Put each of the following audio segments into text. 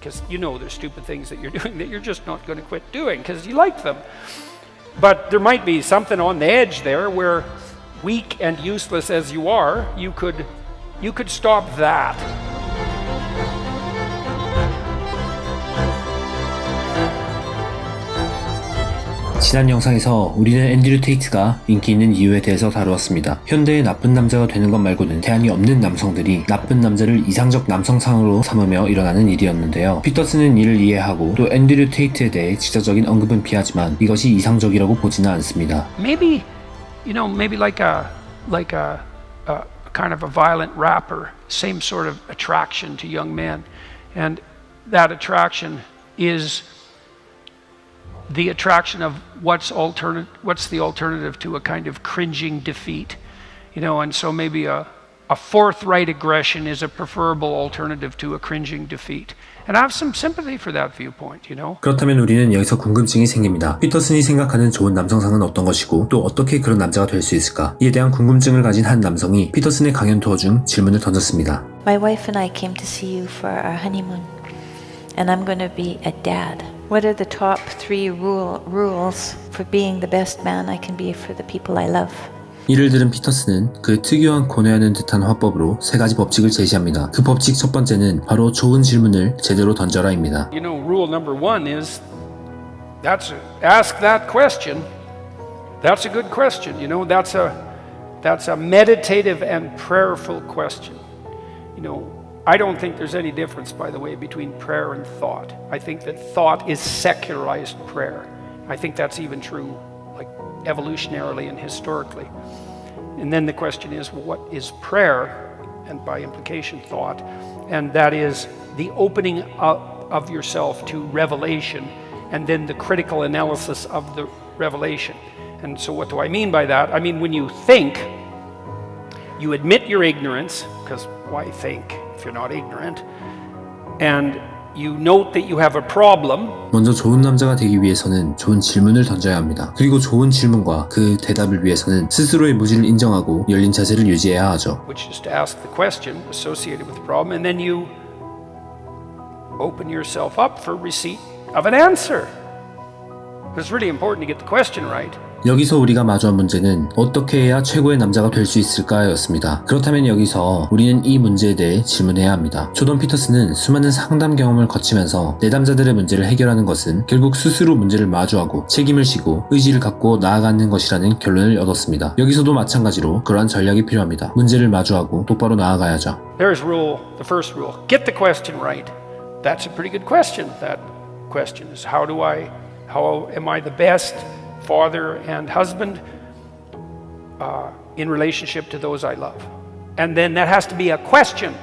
because you know there's stupid things that you're doing that you're just not going to quit doing because you like them. But there might be something on the edge there where, weak and useless as you are, you could stop that. 지난 영상에서 우리는 앤드류 테이트가 인기 있는 이유에 대해서 다루었습니다. 현대의 나쁜 남자가 되는 것 말고는 대안이 없는 남성들이 나쁜 남자를 이상적 남성상으로 삼으며 일어나는 일이었는데요. 피터슨은 이를 이해하고 또 앤드류 테이트에 대해 직접적인 언급은 피하지만 이것이 이상적이라고 보지는 않습니다. Maybe like a kind of a violent rapper, same sort of attraction to young men, and that attraction is the attraction of what's the alternative to a kind of cringing defeat, and so maybe a forthright aggression is a preferable alternative to a cringing defeat. And I have some sympathy for that viewpoint, 그렇다면 우리는 여기서 궁금증이 생깁니다. 피터슨이 생각하는 좋은 남성상은 어떤 것이고 또 어떻게 그런 남자가 될 수 있을까? 이에 대한 궁금증을 가진 한 남성이 피터슨의 강연 투어 중 질문을 던졌습니다. My wife and I came to see you for our honeymoon, and I'm going to be a dad. What are the top 3 rules for being the best man I can be for the people I love? 이를 들은 피터슨은 그 특유한 고뇌하는 듯한 화법으로 3가지 법칙을 제시합니다. 그 법칙 첫 번째는 바로 좋은 질문을 제대로 던져라입니다. Rule number 1 is ask that question. That's a good question. That's a meditative and prayerful question. I don't think there's any difference, by the way, between prayer and thought. I think that thought is secularized prayer. I think that's even true, like evolutionarily and historically. And then the question is, well, what is prayer? And by implication, thought. And that is the opening up of yourself to revelation, and then the critical analysis of the revelation. And so what do I mean by that? I mean, when you think, you admit your ignorance, because why think if you're not ignorant? And you note that you have a problem. 먼저 좋은 남자가 되기 위해서는 좋은 질문을 던져야 합니다. 그리고 좋은 질문과 그 대답을 위해서는 스스로의 무지를 인정하고 열린 자세를 유지해야 하죠. Which is to ask the question associated with the problem, and then you open yourself up for receipt of an answer. It's really important to get the question right. 여기서 우리가 마주한 문제는 어떻게 해야 최고의 남자가 될 수 있을까였습니다. 그렇다면 여기서 우리는 이 문제에 대해 질문해야 합니다. 조던 피터슨은 수많은 상담 경험을 거치면서 내담자들의 문제를 해결하는 것은 결국 스스로 문제를 마주하고 책임을 지고 의지를 갖고 나아가는 것이라는 결론을 얻었습니다. 여기서도 마찬가지로 그러한 전략이 필요합니다. 문제를 마주하고 똑바로 나아가야죠. There's the first rule. Get the question right. That's a pretty good question. That question is how am I the best father and husband in relationship to those I love? And then that has to be a question.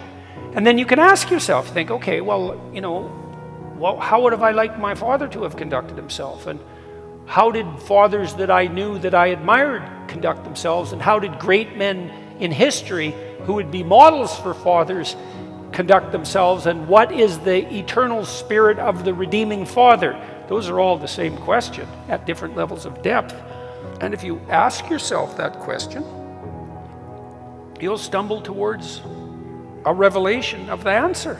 And then you can ask yourself, think, okay, how would have I liked my father to have conducted himself? And how did fathers that I knew that I admired conduct themselves? And how did great men in history who would be models for fathers conduct themselves? And what is the eternal spirit of the redeeming father? Those are all the same question at different levels of depth. And if you ask yourself that question, you'll stumble towards a revelation of the answer.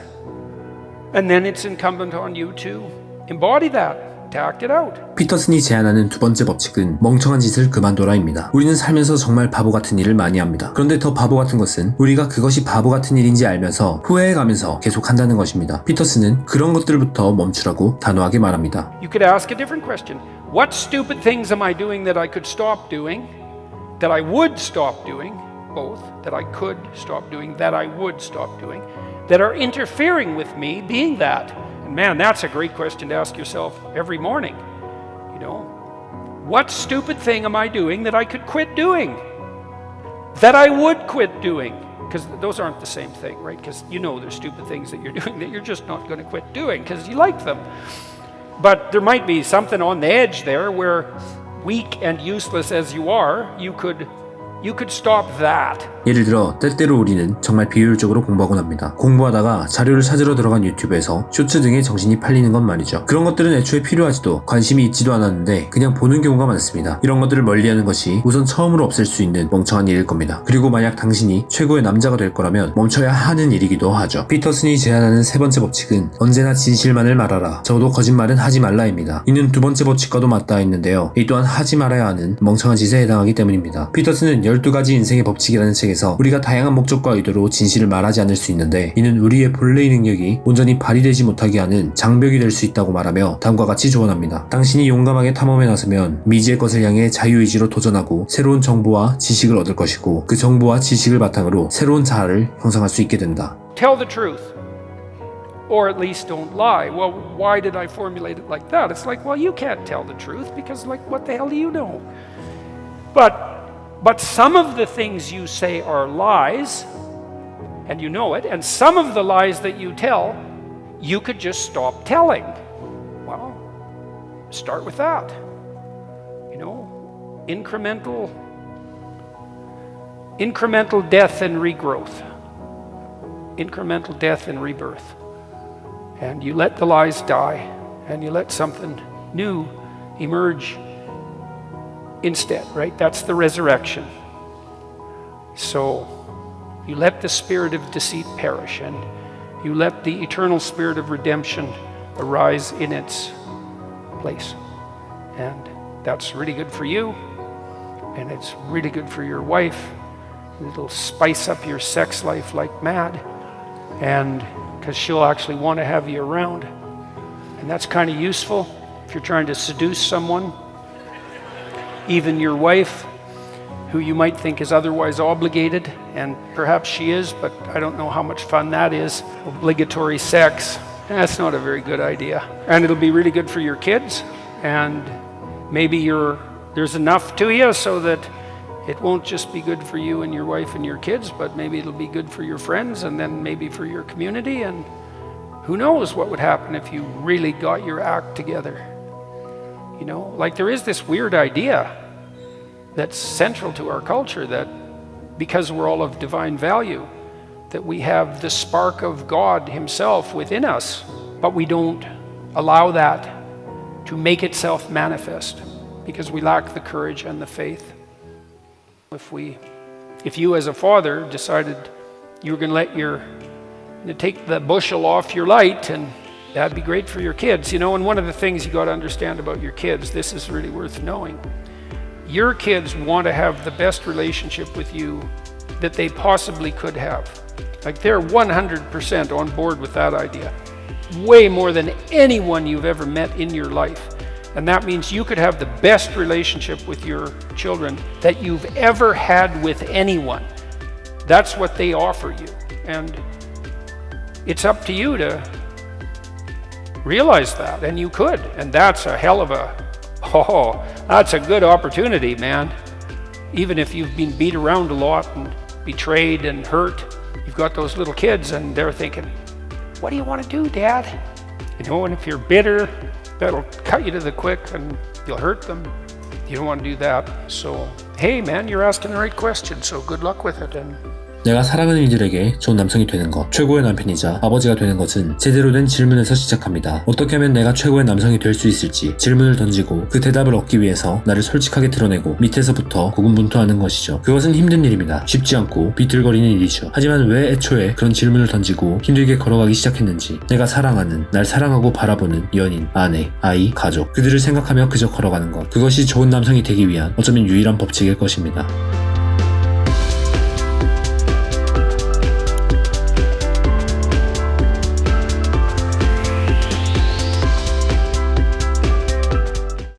And then it's incumbent on you to embody that, to act it out. 피터슨이 제안하는 두 번째 법칙은 멍청한 짓을 그만둬라입니다. 우리는 살면서 정말 바보 같은 일을 많이 합니다. 그런데 더 바보 같은 것은 우리가 그것이 바보 같은 일인지 알면서 후회해가면서 계속 한다는 것입니다. 피터슨은 그런 것들부터 멈추라고 단호하게 말합니다. You could ask a different question. What stupid things am I doing that I could stop doing, that I would stop doing, both, that I could stop doing, that I would stop doing, that are interfering with me being that? And man, that's a great question to ask yourself every morning. What stupid thing am I doing that I could quit doing? That I would quit doing? Because those aren't the same thing, right? Because there's stupid things that you're doing that you're just not going to quit doing because you like them. But there might be something on the edge there where, weak and useless as you are, you could stop that. 예를 들어 때때로 우리는 정말 비효율적으로 공부하곤 합니다. 공부하다가 자료를 찾으러 들어간 유튜브에서 쇼츠 등에 정신이 팔리는 건 말이죠. 그런 것들은 애초에 필요하지도 관심이 있지도 않았는데 그냥 보는 경우가 많습니다. 이런 것들을 멀리하는 것이 우선 처음으로 없앨 수 있는 멍청한 일일 겁니다. 그리고 만약 당신이 최고의 남자가 될 거라면 멈춰야 하는 일이기도 하죠. 피터슨이 제안하는 세 번째 법칙은 언제나 진실만을 말하라. 적어도 거짓말은 하지 말라입니다. 이는 두 번째 법칙과도 맞닿아 있는데요. 이 또한 하지 말아야 하는 멍청한 짓에 해당하기 때문입니다. 피터슨은 12가지 인생의 법칙이라는 책에서 우리가 다양한 목적과 의도로 진실을 말하지 않을 수 있는데 이는 우리의 본래의 능력이 온전히 발휘되지 못하게 하는 장벽이 될 수 있다고 말하며 다음과 같이 조언합니다. 당신이 용감하게 탐험에 나서면 미지의 것을 향해 자유의지로 도전하고 새로운 정보와 지식을 얻을 것이고 그 정보와 지식을 바탕으로 새로운 자아를 형성할 수 있게 된다. Tell the truth. Or at least don't lie. Well, why did I formulate it like that? It's like, well, you can't tell the truth because, like, what the hell do you know? But some of the things you say are lies, and you know it, and some of the lies that you tell, you could just stop telling. Well, start with that. You know, incremental death and regrowth. Incremental death and rebirth. And you let the lies die, and you let something new emerge instead, right? That's the resurrection. So you let the spirit of deceit perish, and you let the eternal spirit of redemption arise in its place. And that's really good for you, and it's really good for your wife. It'll spice up your sex life like mad, and because she'll actually want to have you around. And that's kind of useful if you're trying to seduce someone, even your wife, who you might think is otherwise obligated, and perhaps she is, but I don't know how much fun that is. Obligatory sex, that's not a very good idea. And it'll be really good for your kids, and maybe there's enough to you so that it won't just be good for you and your wife and your kids, but maybe it'll be good for your friends, and then maybe for your community, and who knows what would happen if you really got your act together. You know, like there is this weird idea that's central to our culture that because we're all of divine value, that we have the spark of God Himself within us, but we don't allow that to make itself manifest because we lack the courage and the faith. If you as a father decided you were going to take the bushel off your light, and that'd be great for your kids, you know. And one of the things you got to understand about your kids, this is really worth knowing. Your kids want to have the best relationship with you that they possibly could have. Like they're 100% on board with that idea. Way more than anyone you've ever met in your life. And that means you could have the best relationship with your children that you've ever had with anyone. That's what they offer you. And it's up to you to realize that, and you could. And that's a hell of that's a good opportunity, man. Even if you've been beat around a lot and betrayed and hurt, you've got those little kids and they're thinking, what do you want to do, Dad? You know, and if you're bitter, that'll cut you to the quick and you'll hurt them. You don't want to do that. So, hey man, you're asking the right question, so good luck with it. And 내가 사랑하는 이들에게 좋은 남성이 되는 것, 최고의 남편이자 아버지가 되는 것은 제대로 된 질문에서 시작합니다. 어떻게 하면 내가 최고의 남성이 될 수 있을지 질문을 던지고 그 대답을 얻기 위해서 나를 솔직하게 드러내고 밑에서부터 고군분투하는 것이죠. 그것은 힘든 일입니다. 쉽지 않고 비틀거리는 일이죠. 하지만 왜 애초에 그런 질문을 던지고 힘들게 걸어가기 시작했는지, 내가 사랑하는, 날 사랑하고 바라보는 연인, 아내, 아이, 가족, 그들을 생각하며 그저 걸어가는 것, 그것이 좋은 남성이 되기 위한 어쩌면 유일한 법칙일 것입니다.